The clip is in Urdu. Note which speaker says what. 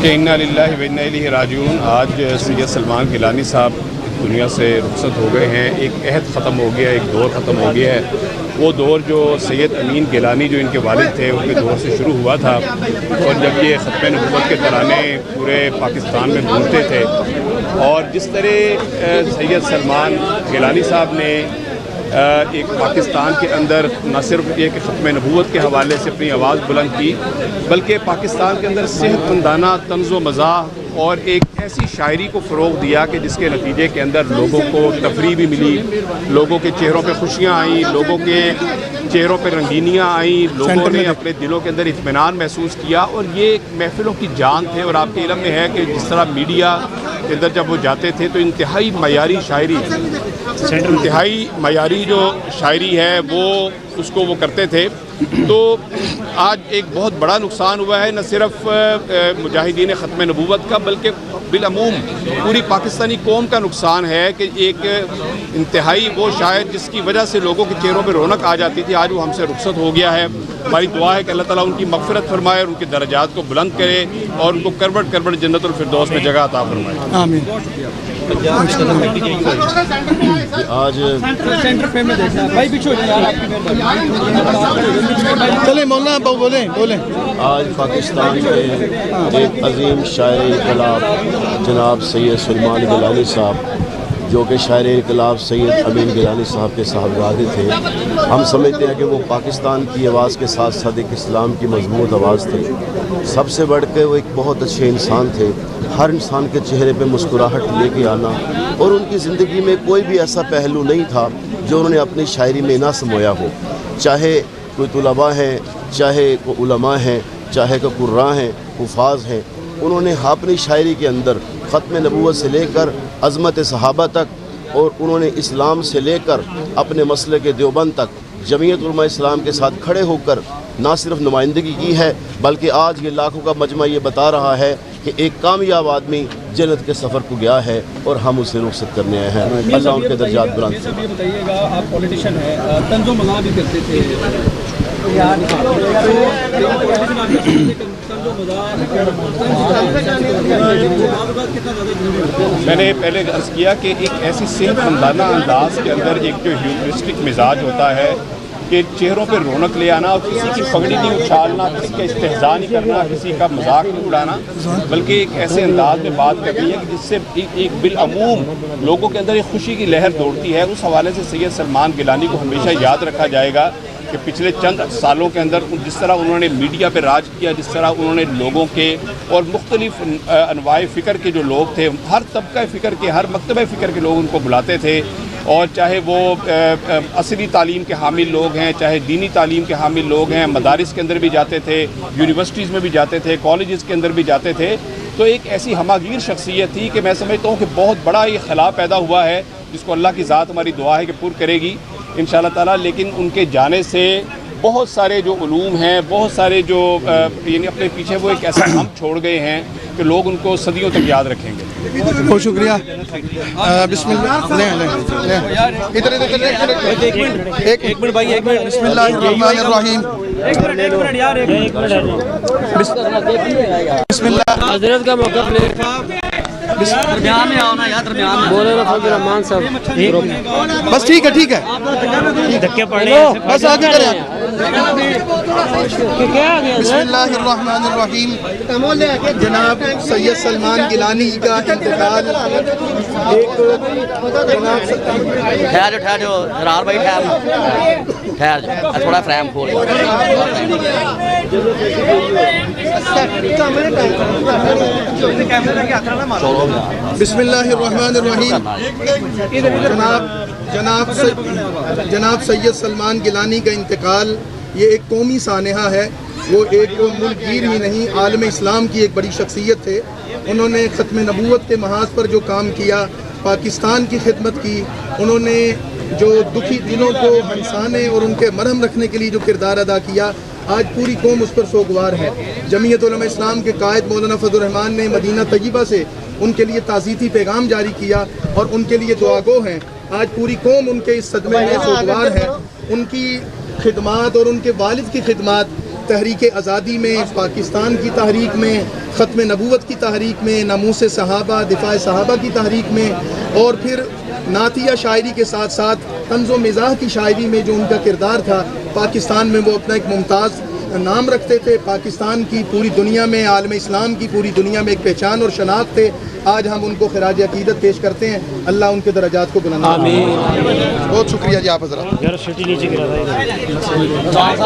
Speaker 1: کہ انا للہ و انا الیہ راجعون۔ آج سید سلمان گیلانی صاحب دنیا سے رخصت ہو گئے ہیں۔ ایک عہد ختم ہو گیا، ایک دور ختم ہو گیا ہے۔ وہ دور جو سید امین گیلانی جو ان کے والد تھے ان کے دور سے شروع ہوا تھا، اور جب یہ ختم نبوت کے ترانے پورے پاکستان میں گونجتے تھے، اور جس طرح سید سلمان گیلانی صاحب نے ایک پاکستان کے اندر نہ صرف یہ کہ ختم نبوت کے حوالے سے اپنی آواز بلند کی، بلکہ پاکستان کے اندر صحت مندانہ طنز و مزاح اور ایک ایسی شاعری کو فروغ دیا کہ جس کے نتیجے کے اندر لوگوں کو تفریح بھی ملی، لوگوں کے چہروں پہ خوشیاں آئیں، لوگوں کے چہروں پہ رنگینیاں آئیں، لوگوں نے اپنے دلوں کے اندر اطمینان محسوس کیا، اور یہ محفلوں کی جان تھے۔ اور آپ کے علم میں ہے کہ جس طرح میڈیا کے اندر جب وہ جاتے تھے تو انتہائی معیاری جو شاعری ہے وہ اس کو وہ کرتے تھے۔ تو آج ایک بہت بڑا نقصان ہوا ہے، نہ صرف مجاہدین ختم نبوت کا بلکہ بالعموم پوری پاکستانی قوم کا نقصان ہے کہ ایک انتہائی وہ شاعر جس کی وجہ سے لوگوں کے چہروں پہ رونق آ جاتی تھی، آج وہ ہم سے رخصت ہو گیا ہے۔ ہماری دعا ہے کہ اللہ تعالیٰ ان کی مغفرت فرمائے اور ان کے درجات کو بلند کرے اور ان کو کروٹ کروٹ جنت الفردوس میں جگہ عطا فرمائے۔ آمین۔
Speaker 2: آج آج پاکستان کے ایک عظیم شاعر انقلاب جناب سید سلمان گیلانی صاحب، جو کہ شاعر انقلاب سید امین گیلانی صاحب کے صاحبزادے تھے، ہم سمجھتے ہیں کہ وہ پاکستان کی آواز کے ساتھ ساتھ ایک اسلام کی مضبوط آواز تھی۔ سب سے بڑھ کے وہ ایک بہت اچھے انسان تھے۔ ہر انسان کے چہرے پہ مسکراہٹ لے کے آنا، اور ان کی زندگی میں کوئی بھی ایسا پہلو نہیں تھا جو انہوں نے اپنی شاعری میں نہ سمویا ہو، چاہے کوئی طلباء ہیں، چاہے کوئی علماء ہیں، چاہے کوئی قراء ہیں، حفاظ ہیں، انہوں نے اپنی شاعری کے اندر ختم نبوت سے لے کر عظمت صحابہ تک، اور انہوں نے اسلام سے لے کر اپنے مسلک دیوبند تک جمعیت علماء اسلام کے ساتھ کھڑے ہو کر نہ صرف نمائندگی کی ہے، بلکہ آج یہ لاکھوں کا مجمع یہ بتا رہا ہے کہ ایک کامیاب آدمی جنت کے سفر کو گیا ہے اور ہم اسے رخصت کرنے آئے ہیں۔ اللہ ان کے درجات بلند کرے۔
Speaker 3: یہ بتائیے گا، آپ پولیٹیشین ہیں، طنز و مزاح بھی کرتے تھے،
Speaker 1: میں نے پہلے عرض کیا کہ ایک ایسی صحت مندانہ انداز کے اندر ایک جو ہیومرسٹک مزاج ہوتا ہے کہ چہروں پہ رونق لے آنا، اور کسی کی پگڑی نہیں اچھالنا، کسی کا استہزاء نہیں کرنا، کسی کا مذاق نہیں اڑانا، بلکہ ایک ایسے انداز میں بات کرنی ہے کہ جس سے ایک بالعموم لوگوں کے اندر ایک خوشی کی لہر دوڑتی ہے۔ اس حوالے سے سید سلمان گیلانی کو ہمیشہ یاد رکھا جائے گا کہ پچھلے چند سالوں کے اندر جس طرح انہوں نے میڈیا پہ راج کیا، جس طرح انہوں نے لوگوں کے اور مختلف انواع فکر کے جو لوگ تھے، ہر طبقہ فکر کے، ہر مکتبہ فکر کے لوگ ان کو بلاتے تھے، اور چاہے وہ عصری تعلیم کے حامل لوگ ہیں، چاہے دینی تعلیم کے حامل لوگ ہیں، مدارس کے اندر بھی جاتے تھے، یونیورسٹیز میں بھی جاتے تھے، کالجز کے اندر بھی جاتے تھے۔ تو ایک ایسی ہماگیر شخصیت تھی کہ میں سمجھتا ہوں کہ بہت بڑا یہ خلا پیدا ہوا ہے، جس کو اللہ کی ذات ہماری دعا ہے کہ پر کرے گی انشاءاللہ تعالیٰ۔ لیکن ان کے جانے سے بہت سارے جو علوم ہیں، بہت سارے جو یعنی اپنے پیچھے وہ ایک ایسا ہم چھوڑ گئے ہیں کہ لوگ ان کو صدیوں تک یاد رکھیں گے۔
Speaker 4: بہت شکریہ۔ بسم اللہ، ایک منٹ بھائی، ایک منٹ۔ بسم اللہ الرحمن الرحیم۔ بسم اللہ۔
Speaker 5: حضرت کا موقف لے درمیان میں آؤ نا یار، درمیان میں بولے نا فضل الرحمان صاحب۔
Speaker 4: بس ٹھیک ہے، ٹھیک ہے،
Speaker 5: دھکے پڑے
Speaker 4: بس آگے کریں۔ بسم اللہ الرحمن الرحیم۔ جناب سید سلمان گیلانی کا انتقال
Speaker 5: ٹھہر جو رار بھائی، ٹھہر جو تھوڑا فریم کھول۔
Speaker 4: بسم اللہ الرحمن الرحیم۔ جناب سید سلمان گیلانی کا انتقال یہ ایک قومی سانحہ ہے۔ وہ ایک ملک گیر ہی نہیں، عالم اسلام کی ایک بڑی شخصیت تھے۔ انہوں نے ختم نبوت کے محاذ پر جو کام کیا، پاکستان کی خدمت کی، انہوں نے جو دکھی دلوں کو ہنسانے اور ان کے مرہم رکھنے کے لیے جو کردار ادا کیا، آج پوری قوم اس پر سوگوار ہے۔ جمعیت علماء اسلام کے قائد مولانا فضل الرحمان نے مدینہ طیبہ سے ان کے لیے تعزیتی پیغام جاری کیا اور ان کے لیے دعاگو ہیں۔ آج پوری قوم ان کے اس صدمے میں سوگوار ہے۔ ان کی خدمات اور ان کے والد کی خدمات تحریک آزادی میں، پاکستان کی تحریک میں، ختم نبوت کی تحریک میں، ناموس صحابہ، دفاع صحابہ کی تحریک میں، اور پھر نعتیہ شاعری کے ساتھ ساتھ طنز و مزاح کی شاعری میں جو ان کا کردار تھا، پاکستان میں وہ اپنا ایک ممتاز نام رکھتے تھے. پاکستان کی پوری دنیا میں، عالم اسلام کی پوری دنیا میں ایک پہچان اور شناخت تھے. آج ہم ان کو خراج عقیدت پیش کرتے ہیں. اللہ ان کے درجات کو بلند. آمین. بہت شکریہ جی آپ حضرات.